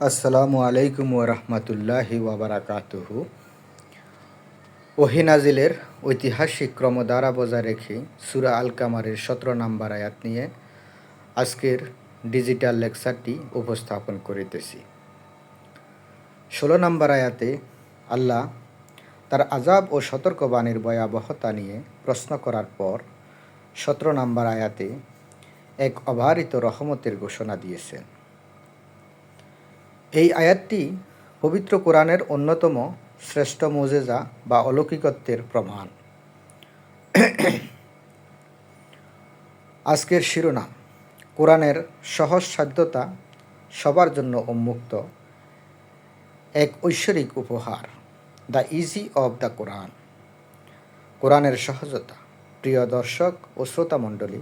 আসসালামু আলাইকুম ওরহমতুল্লাহি ওবরাকাতুহু। ওহী নাজিলের ঐতিহাসিক ক্রমধারা বজায় রেখে সূরা আল কামারের 17 নম্বর আয়াত নিয়ে আজকের ডিজিটাল লেকচারটি উপস্থাপন করিতেছি। 16 নম্বর আয়াতে আল্লাহ তার আযাব ও সতর্কবাণীর ভয়াবহতা নিয়ে প্রশ্ন করার পর 17 নম্বর আয়াতে এক অবারিত রহমতের ঘোষণা দিয়েছেন। এই আয়াতটি পবিত্র কোরআনের অন্যতম শ্রেষ্ঠ মুজেজা বা অলৌকিকত্বের প্রমাণ। আজকের শিরোনাম: কোরআনের সহজসাধ্যতা সবার জন্য উন্মুক্ত, এক ঐশ্বরিক উপহার, দ্য ইজি অব দ্য কোরআন। কোরআনের সহজতা। প্রিয় দর্শক ও শ্রোতামণ্ডলী,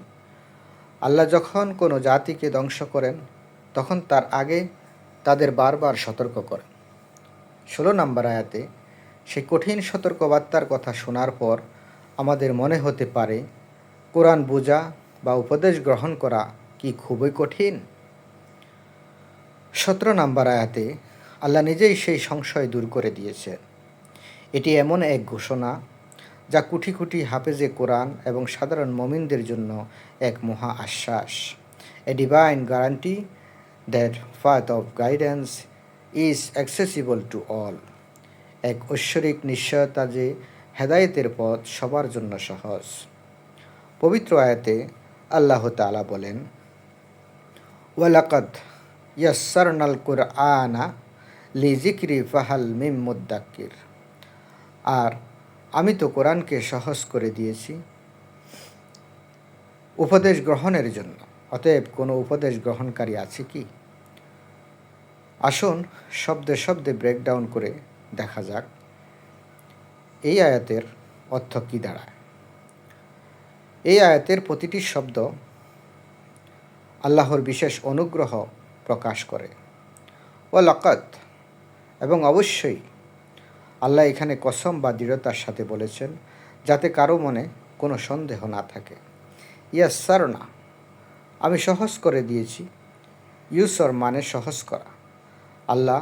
আল্লাহ যখন কোনো জাতিকে ধ্বংস করেন তখন তার আগে তাদের বারবার সতর্ক করেন। 16 নম্বর আয়াতে সেই কঠিন সতর্কবার্তার কথা শোনার পর আমাদের মনে হতে পারে কোরআন বোঝা বা উপদেশ গ্রহণ করা কি খুবই কঠিন। 17 নম্বর আয়াতে আল্লাহ নিজেই সেই সংশয় দূর করে দিয়েছেন। এটি এমন এক ঘোষণা যা কোটি কোটি হাফেজে কোরআন এবং সাধারণ মুমিনদের জন্য এক মহা আশ্বাস, a divine guarantee that path of guidance is accessible to all. এক ঐশ্বরিক নিশ্চয়তা যে হেদায়েতের পথ সবার জন্য সহজ। পবিত্র আয়াতে আল্লাহ তাআলা বলেন, ওয়ালাকাদ ইয়াসসারনাল কুরআনা লিযিকরি ফাহাল মিন মুদ্দাক্কির। আর আমি তো কোরআনকে সহজ করে দিয়েছি উপদেশ গ্রহণের জন্য, অতএব কোনো উপদেশ গ্রহণকারী আছে কি? আসুন শব্দে শব্দে ব্রেকডাউন করে দেখা যাক এই আয়াতের অর্থ কী দাঁড়ায়। এই আয়াতের প্রতিটি শব্দ আল্লাহর বিশেষ অনুগ্রহ প্রকাশ করে। ওয়ালাকাদ, এবং অবশ্যই আল্লাহ এখানে কসম বা দৃঢ়তার সাথে বলেছেন যাতে কারো মনে কোনো সন্দেহ না থাকে। ইয়াসসারনা, আমি সহজ করে দিয়েছি। ইউসর মানে সহজ করা। আল্লাহ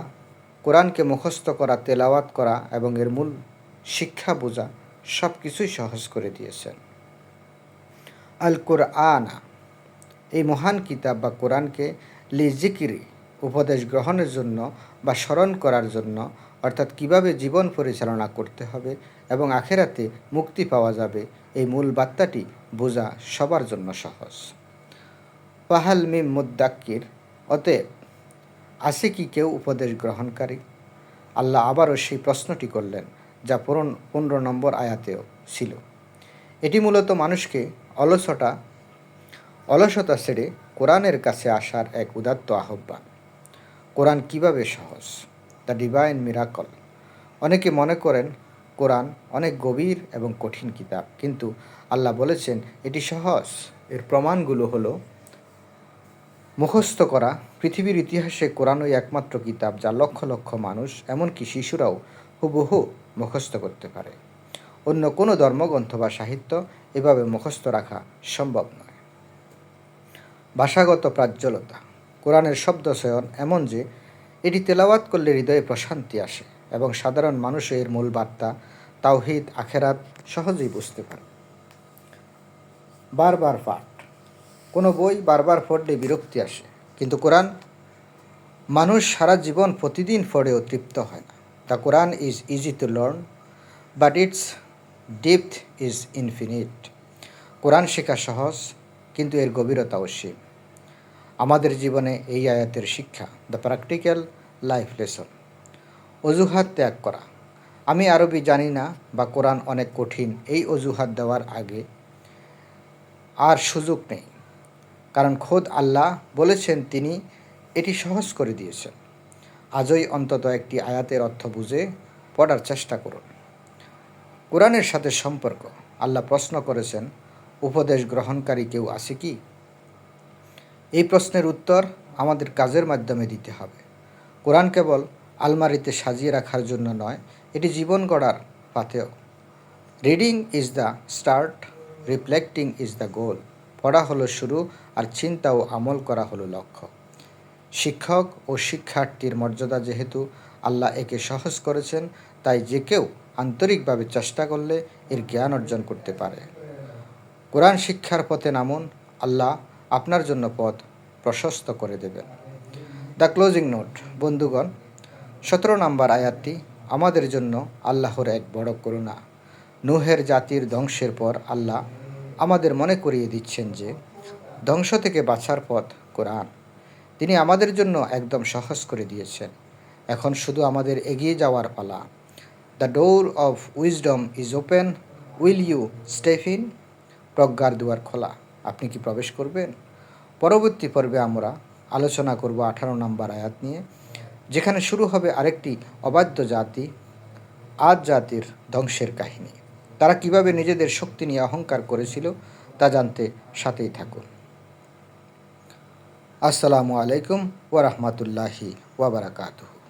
কোরআনকে মুখস্থ করা, তেলাওয়াত করা এবং এর মূল শিক্ষা বোঝা সব কিছুই সহজ করে দিয়েছেন। আল কুরআনা, এই মহান কিতাব বা কোরআনকে লিজিকিরি, উপদেশ গ্রহণের জন্য বা স্মরণ করার জন্য, অর্থাৎ কিভাবে জীবন পরিচালনা করতে হবে এবং আখেরাতে মুক্তি পাওয়া যাবে, এই মূল বার্তাটি বোঝা সবার জন্য সহজ। ফাহাল মিম মুদ্দাক্কির, অতএব আছে কি কেউ উপদেশ গ্রহণকারী? আল্লাহ আবারও সেই প্রশ্নটি করলেন যা 15 নম্বর আয়াতেও ছিল। এটি মূলত মানুষকে অলসতা ছেড়ে কোরআনের কাছে আসার এক উদাত্ত আহ্বান। কোরআন কিভাবে সহজ? The divine miracle. অনেকে মনে করেন কোরআন অনেক গভীর এবং কঠিন কিতাব, কিন্তু আল্লাহ বলেছেন এটি সহজ। এর প্রমাণগুলো হলো: মুখস্থ করা। পৃথিবীর ইতিহাসে কোরআনই একমাত্র কিতাব যা লক্ষ লক্ষ মানুষ, এমনকি শিশুরাও হুবহু মুখস্থ করতে পারে। অন্য কোনো ধর্মগ্রন্থ বা সাহিত্য এভাবে মুখস্থ রাখা সম্ভব নয়। ভাষাগত প্রাজ্ঞলতা। কোরআনের শব্দচয়ন এমন যে এটি তেলাওয়াত করলে হৃদয়ে প্রশান্তি আসে এবং সাধারণ মানুষ এর মূল বার্তা, তাওহীদ, আখেরাত সহজেই বুঝতে পারে। বারবার পাঠ। কোনো বই বারবার পড়লে বিরক্তি আসে, কিন্তু কোরআন মানুষ সারা জীবন প্রতিদিন পড়েও তৃপ্ত হয় না। The Quran is easy to learn, but its depth is infinite. কোরআন শেখা সহজ, কিন্তু এর গভীরতা অসীম। আমাদের জীবনে এই আয়াতের শিক্ষা, দ্য প্র্যাকটিক্যাল লাইফ লেসন। অজুহাত ত্যাগ করা। আমি আরবি জানি না বা কোরআন অনেক কঠিন, এই অজুহাত দেওয়ার আগে আর সুযোগ নেই, কারণ খোদ আল্লাহ বলেছেন তিনি এটি সহজ করে দিয়েছেন। আজই অন্তত একটি আয়াতের অর্থ বুঝে পড়ার চেষ্টা করুন। কোরআনের সাথে সম্পর্ক। আল্লাহ প্রশ্ন করেছেন, উপদেশ গ্রহণকারী কেউ আছে কি? এই প্রশ্নের উত্তর আমাদের কাজের মাধ্যমে দিতে হবে। কোরআন কেবল আলমারিতে সাজিয়ে রাখার জন্য নয়, এটি জীবন গড়ার পাথেয়। Reading is the start, reflecting is the goal. পড়া হলো শুরু, আর চিন্তা ও আমল করা হলো লক্ষ্য। শিক্ষক ও শিক্ষার্থীর মর্যাদা যেহেতু আল্লাহ একে সহজ করেছেন, তাই যে কেউ আন্তরিকভাবে চেষ্টা করলে এর জ্ঞান অর্জন করতে পারে। কোরআন শিক্ষার পথে নামুন, আল্লাহ আপনার জন্য পথ প্রশস্ত করে দেবেন। The closing note. বন্ধুগণ, 17 নম্বর আয়াতটি আমাদের জন্য আল্লাহর এক বড় করুণা। নূহের জাতির ধ্বংসের পর আল্লাহ আমাদের মনে করিয়ে দিচ্ছেন যে ধ্বংস থেকে বাঁচার পথ কোরআন। তিনি আমাদের জন্য একদম সহজ করে দিয়েছেন। এখন শুধু আমাদের এগিয়ে যাওয়ার পালা। The door of wisdom is open, will you step in? প্রজ্ঞার দুয়ার খোলা, আপনি কি প্রবেশ করবেন? পরবর্তী পর্বে আমরা আলোচনা করব 18 নম্বর আয়াত নিয়ে, যেখানে শুরু হবে আরেকটি অবাধ্য জাতি, আদ জাতির ধ্বংসের কাহিনী। তারা কিভাবে নিজেদের শক্তি নিয়ে অহংকার করেছিল তা জানতে সাথেই থাকুন। আসসালামু আলাইকুম ওয়া রাহমাতুল্লাহি ওয়া বারাকাতুহু।